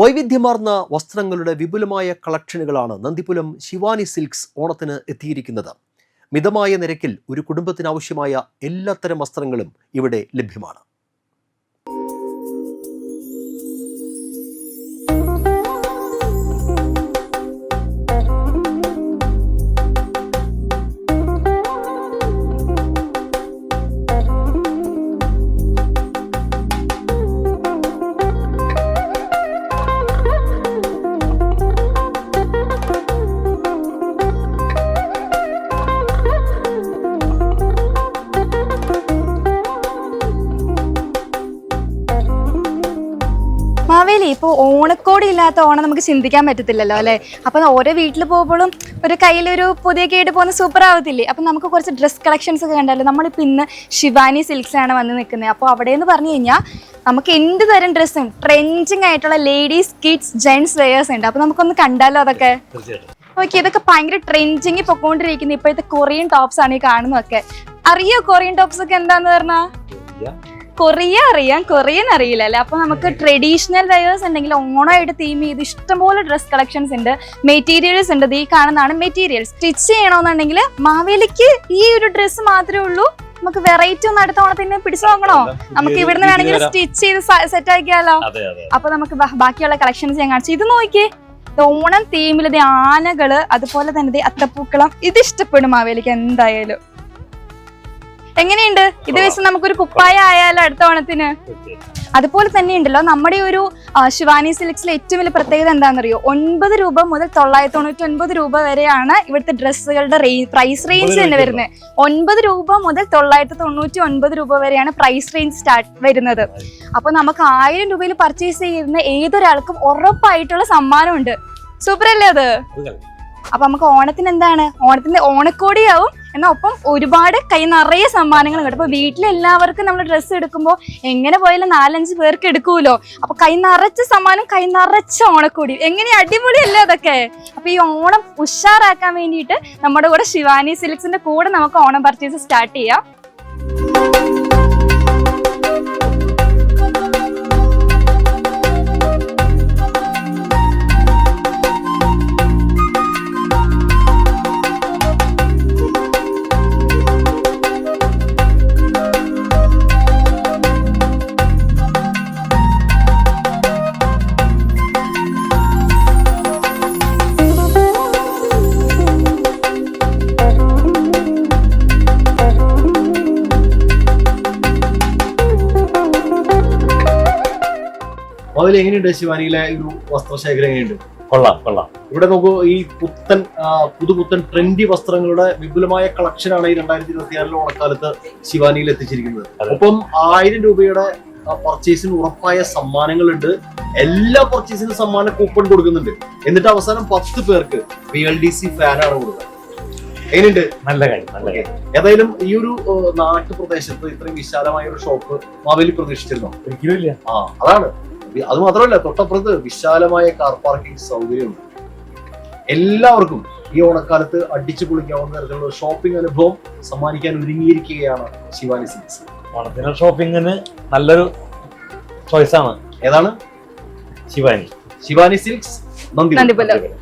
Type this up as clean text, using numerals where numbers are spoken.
വൈവിധ്യമാർന്ന വസ്ത്രങ്ങളുടെ വിപുലമായ കളക്ഷനുകളാണ് നന്ദിപുലം ശിവാനി സിൽക്സ് ഓണത്തിന് എത്തിയിരിക്കുന്നത്. മിതമായ നിരക്കിൽ ഒരു കുടുംബത്തിനാവശ്യമായ എല്ലാത്തരം വസ്ത്രങ്ങളും ഇവിടെ ലഭ്യമാണ്. മാവേലി ഇപ്പോൾ ഓണക്കോടി ഇല്ലാത്ത ഓണം നമുക്ക് ചിന്തിക്കാൻ പറ്റത്തില്ലല്ലോ അല്ലേ. അപ്പം ഓരോ വീട്ടിൽ പോകുമ്പോഴും ഒരു കയ്യിലൊരു പുതിയ കേട്ട് പോകുന്ന സൂപ്പർ ആവത്തില്ലേ. അപ്പം നമുക്ക് കുറച്ച് ഡ്രസ് കളക്ഷൻസ് ഒക്കെ കണ്ടാലോ. നമ്മളിപ്പോൾ ഇന്ന് ശിവാനി സിൽക്സിലാണ് വന്ന് നിൽക്കുന്നത്. അപ്പോൾ അവിടെ എന്ന് പറഞ്ഞു കഴിഞ്ഞാൽ നമുക്ക് എന്ത് തരം ഡ്രസ്സും ട്രെൻഡിങ് ആയിട്ടുള്ള ലേഡീസ് കിഡ്സ് ജെൻസ് വെയേഴ്സ് ഉണ്ട്. അപ്പോൾ നമുക്കൊന്ന് കണ്ടാലോ അതൊക്കെ. ഓക്കെ, ഇതൊക്കെ ഭയങ്കര ട്രെൻഡിങ് പൊക്കോണ്ടിരിക്കുന്ന ഇപ്പോഴത്തെ കൊറിയൻ ടോപ്സ് ആണ് ഈ കാണുന്നതൊക്കെ. അറിയോ കൊറിയൻ ടോപ്സ് ഒക്കെ എന്താന്ന് പറഞ്ഞാ? കൊറിയ അറിയാം, കൊറിയൻ അറിയില്ല അല്ലേ. അപ്പൊ നമുക്ക് ട്രഡീഷണൽ വെയേഴ്സ് ഉണ്ടെങ്കിൽ ഓണമായിട്ട് തീം ചെയ്ത് ഇഷ്ടംപോലെ ഡ്രസ് കളക്ഷൻസ് ഉണ്ട്, മെറ്റീരിയൽസ് ഉണ്ട്. ഈ കാണുന്നതാണ് മെറ്റീരിയൽസ്. സ്റ്റിച്ച് ചെയ്യണമെന്നുണ്ടെങ്കിൽ മാവേലിക്ക് ഈ ഒരു ഡ്രസ്സ് മാത്രമേ ഉള്ളൂ. നമുക്ക് വെറൈറ്റി ഒന്നും അടുത്ത ഓണത്തിന് പിടിച്ചു നോക്കണോ? നമുക്ക് ഇവിടുന്ന് വേണമെങ്കിൽ സ്റ്റിച്ച് ചെയ്ത് സെറ്റ് ആക്കിയാലോ. അപ്പൊ നമുക്ക് ബാക്കിയുള്ള കളക്ഷൻസ് ഞാൻ കാണിച്ചു. ഇത് നോക്കിയേ, ഓണം തീമിൽ ഇത് ആനകള്, അതുപോലെ തന്നെ അത്തപ്പൂക്കളം. ഇത് ഇഷ്ടപ്പെടും മാവേലിക്ക് എന്തായാലും. എങ്ങനെയുണ്ട് ഇത് വെച്ച് നമുക്കൊരു കുപ്പായ ആയാലോ അടുത്ത ഓണത്തിന്? അതുപോലെ തന്നെ ഉണ്ടല്ലോ നമ്മുടെ ഒരു ശിവാനി സിൽക്സിലെ ഏറ്റവും വലിയ പ്രത്യേകത എന്താണെന്നറിയോ? 9 രൂപ മുതൽ 999 രൂപ വരെയാണ് ഇവിടുത്തെ ഡ്രസ്സുകളുടെ പ്രൈസ് റേഞ്ച് തന്നെ വരുന്നത്. 9 രൂപ മുതൽ 999 രൂപ വരെയാണ് പ്രൈസ് റേഞ്ച് സ്റ്റാർട്ട് വരുന്നത്. അപ്പൊ നമുക്ക് 1000 രൂപയിൽ പർച്ചേസ് ചെയ്യുന്ന ഏതൊരാൾക്കും ഉറപ്പായിട്ടുള്ള സമ്മാനമുണ്ട്. സൂപ്പർ അല്ലേ അത്? അപ്പൊ നമുക്ക് ഓണത്തിന് എന്താണ്, ഓണത്തിന്റെ ഓണക്കോടിയാവും, എന്നാൽ ഒപ്പം ഒരുപാട് കൈ നിറയെ സമ്മാനങ്ങളും കിട്ടും. അപ്പൊ വീട്ടിലെല്ലാവർക്കും നമ്മൾ ഡ്രസ്സ് എടുക്കുമ്പോൾ എങ്ങനെ പോയാലും 4-5 പേർക്ക് എടുക്കൂലോ. അപ്പൊ കൈ നിറച്ച സമ്മാനം, കൈ നിറച്ച ഓണക്കോടി. എങ്ങനെ അടിപൊളിയല്ലേ അതൊക്കെ. അപ്പൊ ഈ ഓണം ഉഷാറാക്കാൻ വേണ്ടിയിട്ട് നമ്മുടെ കൂടെ ശിവാനി സിൽക്സിന്റെ കൂടെ നമുക്ക് ഓണം പർച്ചേസ് സ്റ്റാർട്ട് ചെയ്യാം. അതിൽ എങ്ങനെയുണ്ട് ശിവാനിയിലെ ഒരു വസ്ത്രശേഖരം? എങ്ങനെയുണ്ട്? കൊള്ളാം കൊള്ളാം. ഇവിടെ നോക്കൂ, ഈ പുതുപുത്തൻ ട്രെൻഡി വസ്ത്രങ്ങളുടെ വിപുലമായ കളക്ഷനാണ് ഈ 2026 ഓണക്കാലത്ത് ശിവാനിയിൽ എത്തിച്ചിരിക്കുന്നത്. ഒപ്പം 1000 രൂപയുടെ പർച്ചേസിന് ഉറപ്പായ സമ്മാനങ്ങളുണ്ട്. എല്ലാ പർച്ചേസിനും സമ്മാന കൂപ്പൺ കൊടുക്കുന്നുണ്ട്. എന്നിട്ട് അവസാനം 10 പേർക്ക് VLDC ഫാനാണ് കൊടുക്കുന്നത്. എങ്ങനെയുണ്ട്? നല്ല കാര്യം. ഏതായാലും ഈ ഒരു നാട്ടുപ്രദേശത്ത് ഇത്രയും വിശാലമായ ഒരു ഷോപ്പ് മാവേലി പ്രതീക്ഷിച്ചിരുന്നോ? ഒരിക്കലും ഇല്ല. അതാണ്. അത് മാത്രമല്ല, തൊട്ടപ്പുറത്ത് വിശാലമായ കാർ പാർക്കിംഗ് സൗകര്യമുണ്ട്. എല്ലാവർക്കും ഈ ഓണക്കാലത്ത് അടിച്ചു പൊളിക്കാവുന്ന തരത്തിലുള്ള ഷോപ്പിംഗ് അനുഭവം സമ്മാനിക്കാൻ ഒരുങ്ങിയിരിക്കുകയാണ് ശിവാനി സിൽക്സ്. ഓണത്തിന് ഷോപ്പിംഗിന് നല്ലൊരു ചോയ്സാണ്. ഏതാണ്? ശിവാനി സിൽക്സ് നന്ദിപുരം.